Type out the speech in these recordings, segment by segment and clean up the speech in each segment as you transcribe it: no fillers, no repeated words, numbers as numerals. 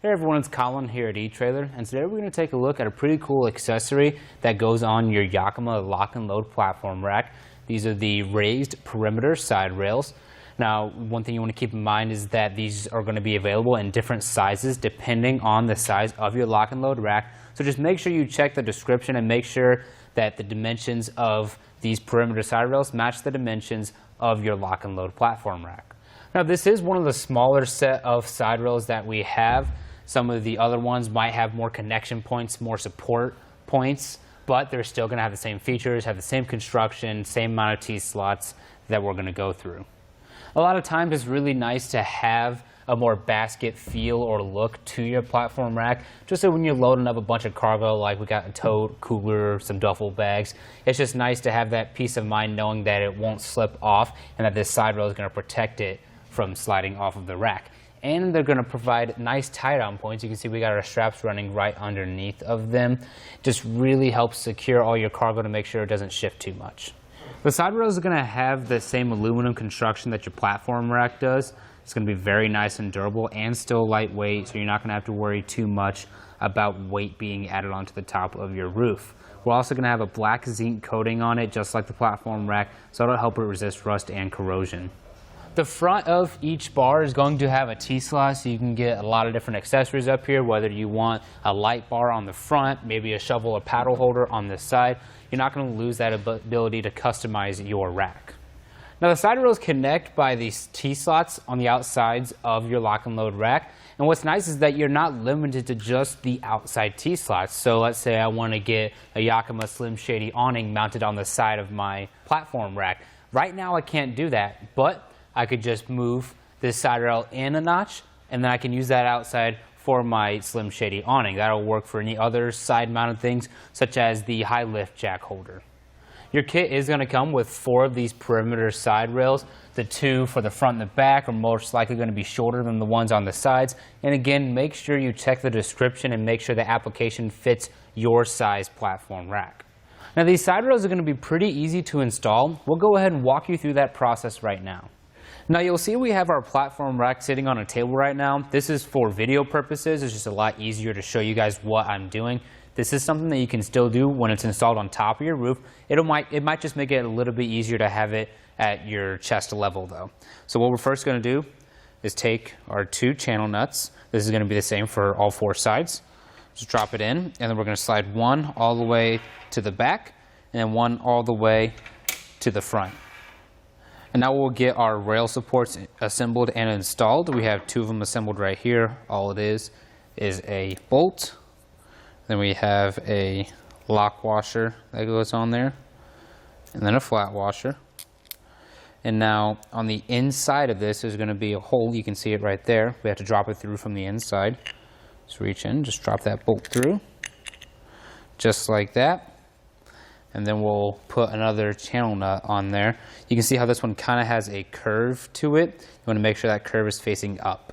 Hey everyone, it's Colin here at eTrailer, and today we're going to take a look at a pretty cool accessory that goes on your Yakima LockNLoad platform rack. These are the raised perimeter side rails. Now, one thing you want to keep in mind is that these are going to be available in different sizes depending on the size of your LockNLoad rack. So just make sure you check the description and make sure that the dimensions of these perimeter side rails match the dimensions of your LockNLoad platform rack. Now, this is one of the smaller set of side rails that we have. Some of the other ones might have more connection points, more support points, but they're still going to have the same features, have the same construction, same amount of T-slots that we're going to go through. A lot of times it's really nice to have a more basket feel or look to your platform rack, just so when you're loading up a bunch of cargo, like we got a tote, cooler, some duffel bags, it's just nice to have that peace of mind knowing that it won't slip off and that this side rail is going to protect it from sliding off of the rack. And they're going to provide nice tie-down points. You can see we got our straps running right underneath of them. Just really helps secure all your cargo to make sure it doesn't shift too much. The side rails are going to have the same aluminum construction that your platform rack does. It's going to be very nice and durable and still lightweight, so you're not going to have to worry too much about weight being added onto the top of your roof. We're also going to have a black zinc coating on it, just like the platform rack, so it'll help it resist rust and corrosion. The front of each bar is going to have a T-slot, so you can get a lot of different accessories up here, whether you want a light bar on the front, maybe a shovel or paddle holder on the side. You're not going to lose that ability to customize your rack. Now, the side rails connect by these T-slots on the outsides of your LockNLoad rack. And what's nice is that you're not limited to just the outside T-slots. So let's say I want to get a Yakima Slim Shady awning mounted on the side of my platform rack. Right now I can't do that, but I could just move this side rail in a notch, and then I can use that outside for my Slim Shady awning. That'll work for any other side mounted things, such as the high lift jack holder. Your kit is going to come with 4 of these perimeter side rails. The 2 for the front and the back are most likely going to be shorter than the ones on the sides. And again, make sure you check the description and make sure the application fits your size platform rack. Now, these side rails are going to be pretty easy to install. We'll go ahead and walk you through that process right now. Now, you'll see we have our platform rack sitting on a table right now. This is for video purposes. It's just a lot easier to show you guys what I'm doing. This is something that you can still do when it's installed on top of your roof. It might just make it a little bit easier to have it at your chest level though. So what we're first going to do is take our 2 channel nuts. This is going to be the same for all 4 sides. Just drop it in, and then we're going to slide one all the way to the back and then one all the way to the front. And now we'll get our rail supports assembled and installed. We have 2 of them assembled right here. All it is a bolt. Then we have a lock washer that goes on there, and then a flat washer. And now on the inside of this is going to be a hole. You can see it right there. We have to drop it through from the inside. So reach in, just drop that bolt through, just like that. And then we'll put another channel nut on there. You can see how this one kind of has a curve to it. You want to make sure that curve is facing up.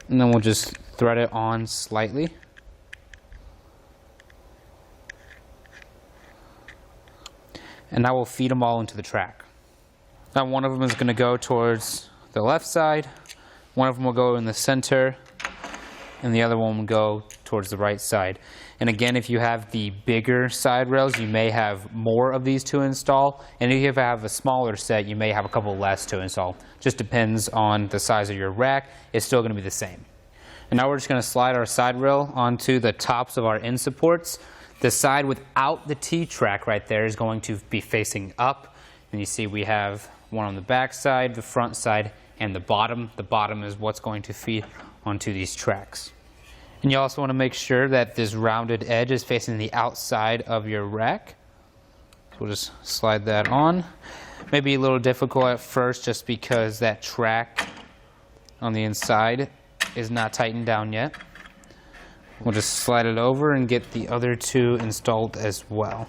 And then we'll just thread it on slightly. And now we'll feed them all into the track. Now, one of them is going to go towards the left side, one of them will go in the center, and the other one will go towards the right side. And again, if you have the bigger side rails, you may have more of these to install. And if you have a smaller set, you may have a couple less to install. Just depends on the size of your rack. It's still going to be the same. And now we're just going to slide our side rail onto the tops of our end supports. The side without the T-track right there is going to be facing up. And you see we have one on the back side, the front side, and the bottom. The bottom is what's going to feed onto these tracks. And you also want to make sure that this rounded edge is facing the outside of your rack. So we'll just slide that on. Maybe a little difficult at first just because that track on the inside is not tightened down yet. We'll just slide it over and get the other 2 installed as well.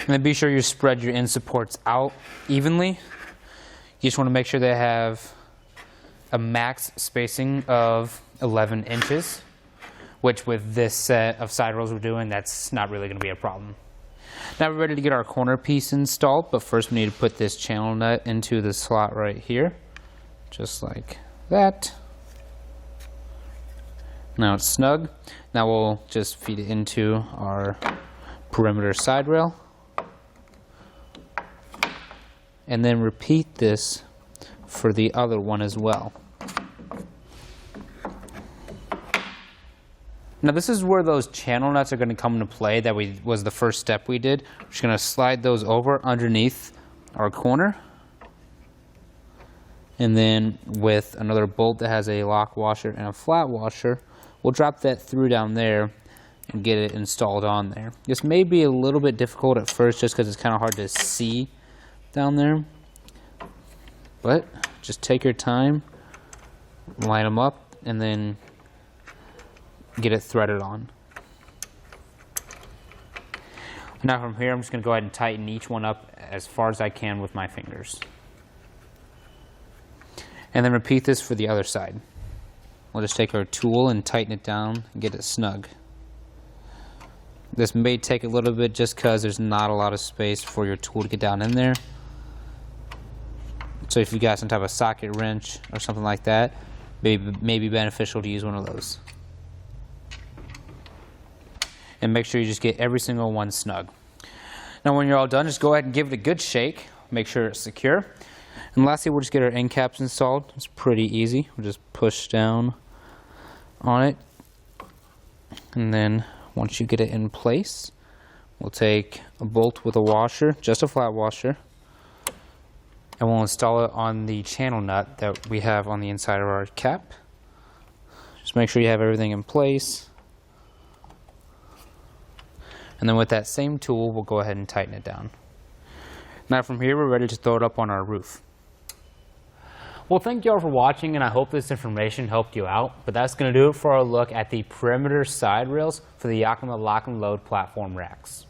And then be sure you spread your end supports out evenly. You just want to make sure they have a max spacing of 11 inches, which with this set of side rails we're doing, that's not really going to be a problem. Now we're ready to get our corner piece installed, but first we need to put this channel nut into the slot right here, just like that. Now it's snug. Now we'll just feed it into our perimeter side rail. And then repeat this for the other one as well. Now this is where those channel nuts are going to come into play. That was the first step we did. We're just going to slide those over underneath our corner. And then with another bolt that has a lock washer and a flat washer, we'll drop that through down there and get it installed on there. This may be a little bit difficult at first just because it's kind of hard to see down there. But just take your time, line them up, and then get it threaded on. Now from here I'm just going to go ahead and tighten each one up as far as I can with my fingers. And then repeat this for the other side. We'll just take our tool and tighten it down and get it snug. This may take a little bit just because there's not a lot of space for your tool to get down in there. So if you got some type of socket wrench or something like that, may be beneficial to use one of those. And make sure you just get every single one snug. Now when you're all done, just go ahead and give it a good shake. Make sure it's secure. And lastly, we'll just get our end caps installed. It's pretty easy. We'll just push down on it. And then once you get it in place, we'll take a bolt with a washer, just a flat washer, and we'll install it on the channel nut that we have on the inside of our cap. Just make sure you have everything in place. And then with that same tool, we'll go ahead and tighten it down. Now from here, we're ready to throw it up on our roof. Well, thank you all for watching, and I hope this information helped you out. But that's going to do it for our look at the perimeter side rails for the Yakima LockNLoad platform racks.